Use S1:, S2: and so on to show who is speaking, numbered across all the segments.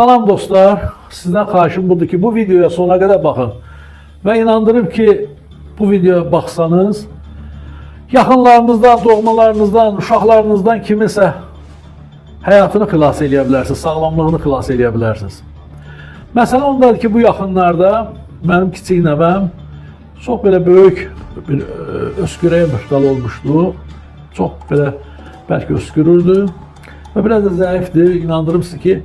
S1: Salam dostlar, sizden xahişim budur ki bu videoya sona kadar bakın ve inandırım ki bu videoya baksanız yaxınlarınızdan, doğmalarınızdan, uşaqlarınızdan kiminsə həyatını xilas edə bilərsiniz, sağlamlığını xilas edə bilərsiniz. Məsələn ondadır ki bu yaxınlarda mənim kiçik nəvəm çox belə böyük bir öskürəyə mübtəla olmuşdu. Çox belə bəlkə öskürürdü və biraz da zəifdir. İnandırım sizi ki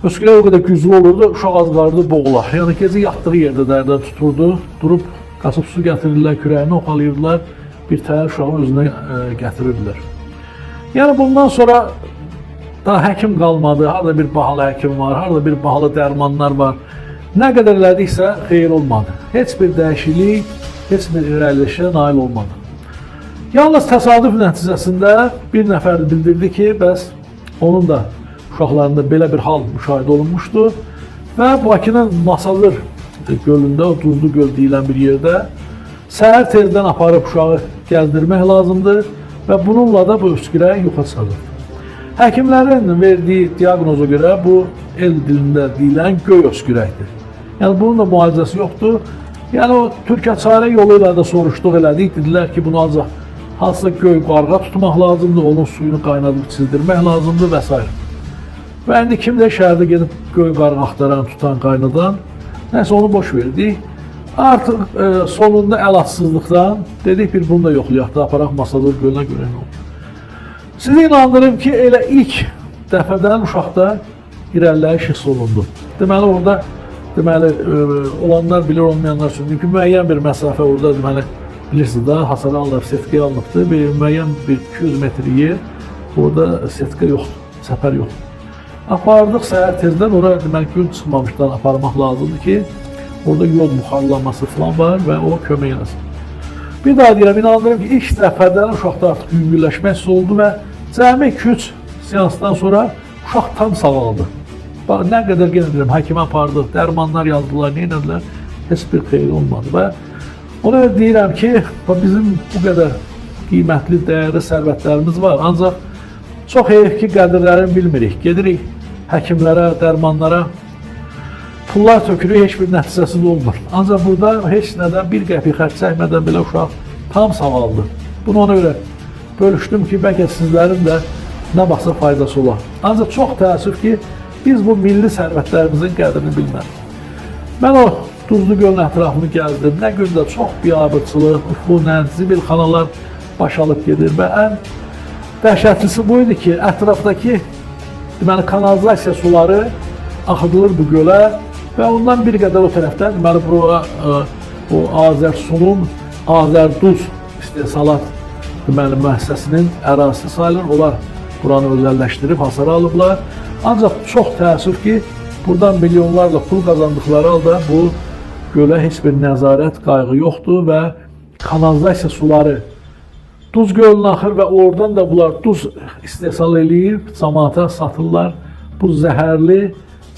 S1: öskürək o qədər güclü olurdu, uşaq az qalırdı boğular. Yəni gecə yatdığı yerdə dərdən tuturdu, durub qasıb su gətirirlər, kürəyini oxalayırdılar, bir təhər uşağı özünə gətirirdilər. Yəni bundan sonra daha həkim qalmadı, harada bir bahalı həkim var, harada bir bahalı dərmanlar var. Nə qədər elədiksə xeyir olmadı. Heç bir dəyişiklik, heç bir irəlilişə nail olmadı. Yalnız təsadüf nəticəsində bir nəfər bildirdi ki, bəs onun da uşaqlarında belə bir hal müşahidə olunmuşdu və Bakının Masazır gölündə, o Duzlu göl deyilən bir yerdə səhər tezdən aparıb uşağı gəzdirmək lazımdır və bununla da bu öskürək yoxa çıxarılır. Həkimlərin verdiyi diaqnoza görə bu el dilində deyilən göy öskürəkdir. Yəni bunun da müalicəsi yoxdur. Yəni o Türkiyə çarə yolu ilə də soruşduq elədik. Dedilər ki, bunu ancaq hansısa göy qarğa tutmaq lazımdır, onun suyunu qaynadıb çizdirmək lazımdır və s. Və indi kimdə şəhərdə gedib göy qarğa axtaran, tutan, qaynadan, nəsə onu boş verdik. Artıq sonunda əlacsızlıqdan dedik bir bunu da yoxlayaq da aparaq Masazır gölünə görə nə olur. Sizi inandırım ki, elə ilk dəfədən uşaqda irəliləyiş hiss olundu. Deməli orada olanlar bilir, olmayanlar üçün çünki müəyyən bir məsafə orada deməli bilirsiniz də hasarı alınıb, setkaya alınıbdır. Müəyyən bir 200 metr yer, orada setka yoxdur, səpər yoxdur. Apardıq səhər tezdən, oraya deməli gün çıxmamışdan aparmaq lazımdır ki, orada yol buxarlanması falan var və o kömək eləsin. Bir daha deyirəm, inandırım ki, ilk dəfədən uşaqda artıq yüngülləşmək oldu və cəmi 2-3 seansdan sonra uşaq tam sağaldı. Bax, nə qədər yenə deyirəm, həkimə apardıq, dərmanlar yazdılar, nə edədilər, heç bir xeyri olmadı və ona deyirəm ki, bizim bu qədər qiymətli, dəyərli sərvətlərimiz var, ancaq çox heyif ki, qədirlərini bilmirik. Gedirik həkimlərə, dərmanlara, pullar tökürük, heç bir nəticəsiz olmur. Ancaq burada heç nədən bir qəpik xərc çəkmədən belə uşaq tam sağaldı. Bunu ona görə bölüşdüm ki, bəlkə sizlərin də nə baxsa faydası olar. Ancaq çox təəssüf ki, biz bu milli sərvətlərimizin qədrini bilmədik. Mən o Duzlu gölün ətrafını gəzdim. Nə gündə çox biabırçılıq, üfunən, zibilxanalar başalıb gedir və ən dəhşətlisi bu idi ki, ətrafdakı deməli, kanalizasiya suları axıdılır bu gölə və ondan bir qədər o tərəfdən deməli, bura o Azərsunun Azərduz istehsalat deməli, müəssisəsinin ərazisi sayılır. Onlar buranı özəlləşdirib hasarı alıblar. Ancaq çox təəssüf ki, buradan milyonlarla pul qazandıqları halda bu gölə heç bir nəzarət, qayğı yoxdur və kanalizasiya suları Duz gölünə axır və oradan da bunlar duz istehsal eləyib, cəmaata satırlar. Bu zəhərli,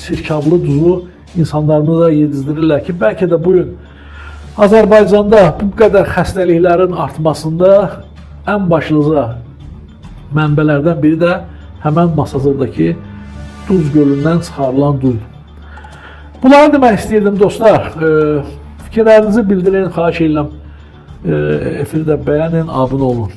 S1: çirkablı duzu insanlarımıza yedizdirirlər ki, bəlkə də bugün Azərbaycanda bu qədər xəstəliklərin artmasında ən başlıca mənbələrdən biri də həmən Masazırdakı Duz gölündən çıxarılan duzdur. Bunları demək istəyirdim dostlar. Fikirlərinizi bildirin, xahiş edirəm. Efirdə bəyənin, abunə olun.